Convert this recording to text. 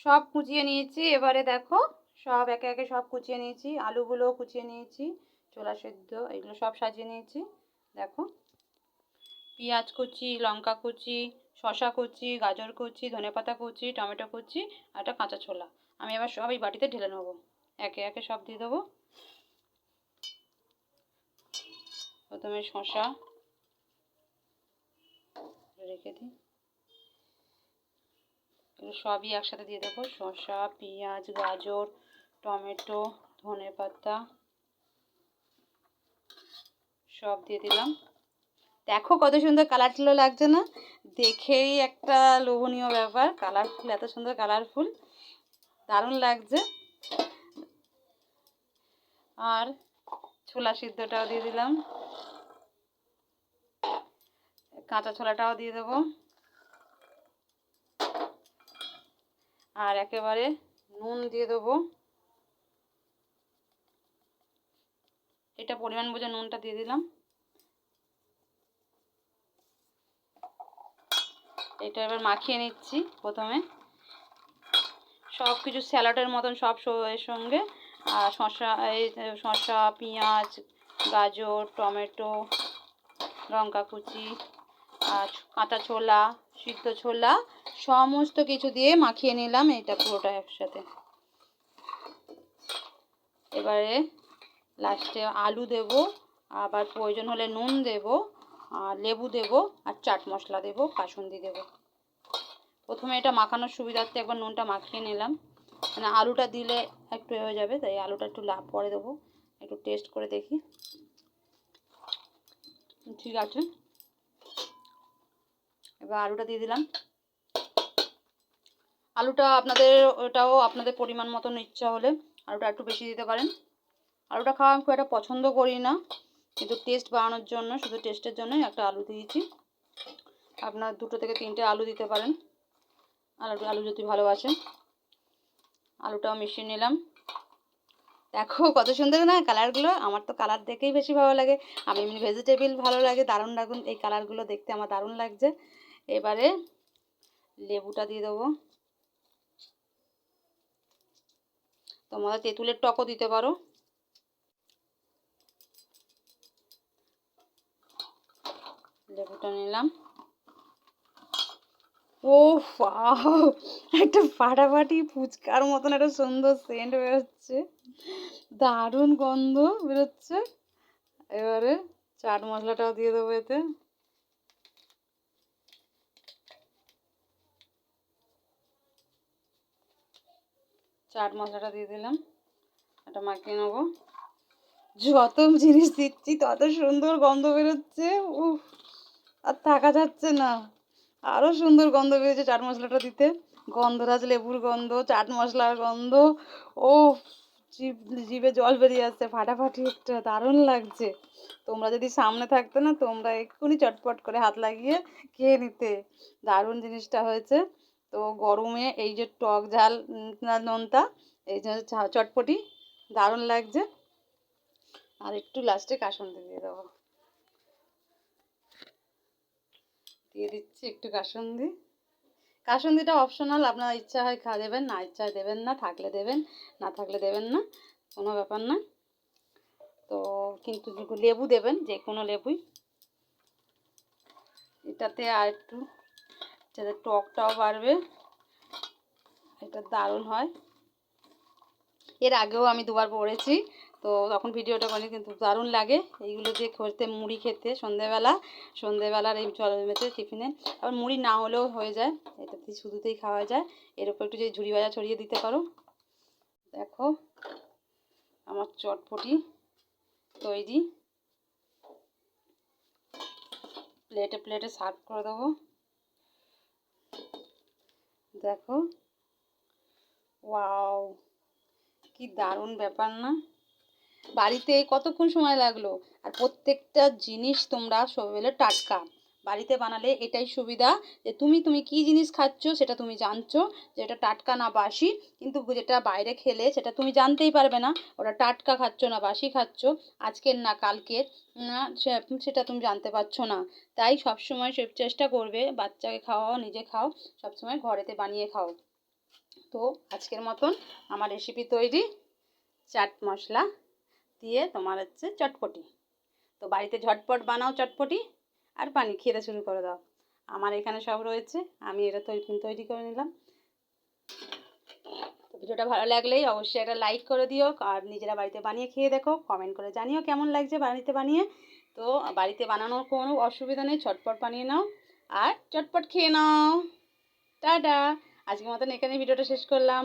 সব কুচিয়ে নিয়েছি। এবারে দেখো সব একে একে সব কুচিয়ে নিয়েছি, আলুগুলোও কুচিয়ে নিয়েছি, ছোলা সেদ্ধ এগুলো সব সাজিয়ে নিয়েছি। দেখো পেঁয়াজ কুচি, লঙ্কা কুচি, শসা কুচি, গাজর কুচি, ধনেপাতা কুচি, টমেটো কুচি আর একটা কাঁচা ছোলা। আমি এবার সব এই বাটিতে ঢেলে নেবো, একে একে সব দিয়ে দেবো। প্রথমে শসা রেখে দিই, এগুলো সবই একসাথে দিয়ে দেবো। শসা, পেঁয়াজ, গাজর, টমেটো, ধনেপাতা সব দিয়ে দিলাম। দেখো কত সুন্দর কালারফুল লাগছে না? দেখেই একটা লোভনীয় ব্যাপার, কালারফুল, এত সুন্দর কালারফুল, দারুণ লাগছে। আর ছোলা সিদ্ধটাও দিয়ে দিলাম, কাঁচা ছোলাটাও দিয়ে দেবো। আর একেবারে নুন দিয়ে দেবো, এটা পরিমাণ বুঝে নুনটা দিয়ে দিলাম। এটা এবার মাখিয়ে নিচ্ছি। প্রথমে সব কিছু স্যালাডের মতন সব এর সঙ্গে, আর শসা, পেঁয়াজ, গাজর, টমেটো, লঙ্কা কুচি আর কাঁচা ছোলা, সিদ্ধ ছোলা সমস্ত কিছু দিয়ে মাখিয়ে নিলাম এটা পুরোটা একসাথে। এবারে লাস্টে আলু দেব, আবার প্রয়োজন হলে নুন দেব, আর লেবু দেব, আর চাট মশলা দেব, কাসুন্দি দেব। প্রথমে এটা মাখানোর সুবিধার্থে একবার নুনটা মাখিয়ে নিলাম, মানে আলুটা দিলে একটু হয়ে যাবে, তাই আলুটা একটু পরে দেবো। একটু টেস্ট করে দেখি, ঠিক আছে। এবার আলুটা দিয়ে দিলাম। আলুটা ওটাও আপনাদের পরিমাণ মতন ইচ্ছা হলে আলুটা একটু বেশি দিতে পারেন। আলুটা খাওয়া আমি খুব একটা পছন্দ করি না, কিন্তু টেস্ট বাড়ানোর জন্য, শুধু টেস্টের জন্যই একটা আলু দিয়েছি। আপনার 2 থেকে 3টে আলু দিতে পারেন, আলু যদি ভালোবাসেন। আলুটাও মিশিয়ে নিলাম। দেখো কত সুন্দর না কালারগুলো, আমার তো কালার দেখেই বেশি ভালো লাগে। আমি এমনি ভেজিটেবিল ভালো লাগে, দারুণ দারুণ এই কালারগুলো দেখতে আমার দারুণ লাগছে। এবারে লেবুটা দিয়ে দেবো, তোমরা তেঁতুলের টকও দিতে পারো। লেবুটা নিলাম। ও বাহ, একটা ফাটাফাটি ফুচকার মতন একটা সুন্দর সেন্ট বেরোচ্ছে, দারুণ গন্ধ বেরোচ্ছে। এবারে চাট মশলাটাও দিয়ে দেবো এতে। চাট মশলাটা দিয়ে দিলাম, এটা মাখিয়ে নেবো। যত জিনিস দিচ্ছি তত সুন্দর গন্ধ বেরোচ্ছে, উফ, আর থাকা যাচ্ছে না। আরও সুন্দর গন্ধ বেরোচ্ছে চাট মশলাটা দিতে, গন্ধরাজ লেবুর গন্ধ, চাট মশলার গন্ধ, ও জিভে জল বেরিয়ে আসছে, ফাটাফাটি একটা, দারুণ লাগছে। তোমরা যদি সামনে থাকতে না, তোমরা এক্ষুনি চটপট করে হাত লাগিয়ে খেয়ে নিতে, দারুণ জিনিসটা হয়েছে। তো গরমে এই যে টক ঝাল নোনতা, এই যে চটপটি, দারুণ লাগছে। আর একটু লাস্টে কাসুন্দি দিয়ে দেবো, দিয়ে দিচ্ছি একটু কাসুন্দি। কাসুন্দিটা অপশনাল, আপনার ইচ্ছা হয় দেবেন, না ইচ্ছা হয় দেবেন না, থাকলে দেবেন, না থাকলে দেবেন না, কোনো ব্যাপার না। তো কিন্তু লেবু দেবেন, যে কোনো লেবুই, এটাতে আর একটু যাতে টকটাও বাড়বে, এটা দারুণ হয়। এর আগেও আমি 2বার পড়েছি, তো তখন ভিডিওটা করি, কিন্তু দারুণ লাগে এইগুলো দিয়ে খেতে, মুড়ি খেতে সন্ধেবেলার এই জলমেতে টিফিনে। আবার মুড়ি না হলেও হয়ে যায়, এটাতে শুধুতেই খাওয়া যায়। এর উপর একটু যদি ঝুরি ভাজা ছড়িয়ে দিতে পারো। দেখো আমার চটপটি তৈরি, প্লেটে প্লেটে সার্ভ করে দেবো। দেখো, ওয়াও, কি দারুণ ব্যাপার না? বাড়িতে কতক্ষণ সময় লাগলো, আর প্রত্যেকটা জিনিস তোমরা সববেলে টাটকা। বাড়িতে বানালে এটাই সুবিধা, যে তুমি কি জিনিস খাচ্ছ সেটা তুমি জানছো, যে এটা টাটকা না বাসি। কিন্তু যেটা বাইরে খেলে সেটা তুমি জানতেই পারবে না, ওটা টাটকা খাচ্ছ না বাসি খাচ্ছ, আজকের না কালকের, না সেটা তুমি জানতে পারছো না। তাই সবসময় চেষ্টা করবে, বাচ্চাকে খাওয়াও, নিজে খাও, সবসময় ঘরেতে বানিয়ে খাও। তো আজকের মতন আমার রেসিপি তৈরি, চাট মশলা দিয়ে তোমার হচ্ছে চটপটি। তো বাড়িতে ঝটপট বানাও চটপটি আর পানি খেতে শুরু করে দাও। আমার এখানে সব রয়েছে, আমি এটা তৈরি করে নিলাম। তো ভিডিওটা ভালো লাগলেই অবশ্যই একটা লাইক করে দিও, আর নিজেরা বাড়িতে বানিয়ে খেয়ে দেখো, কমেন্ট করে জানিও কেমন লাগছে বাড়িতে বানিয়ে। তো বাড়িতে বানানোর কোনো অসুবিধা নেই, চটপট বানিয়ে নাও আর চটপট খেয়ে নাও। টাটা। আজকের মতন এখানে ভিডিওটা শেষ করলাম।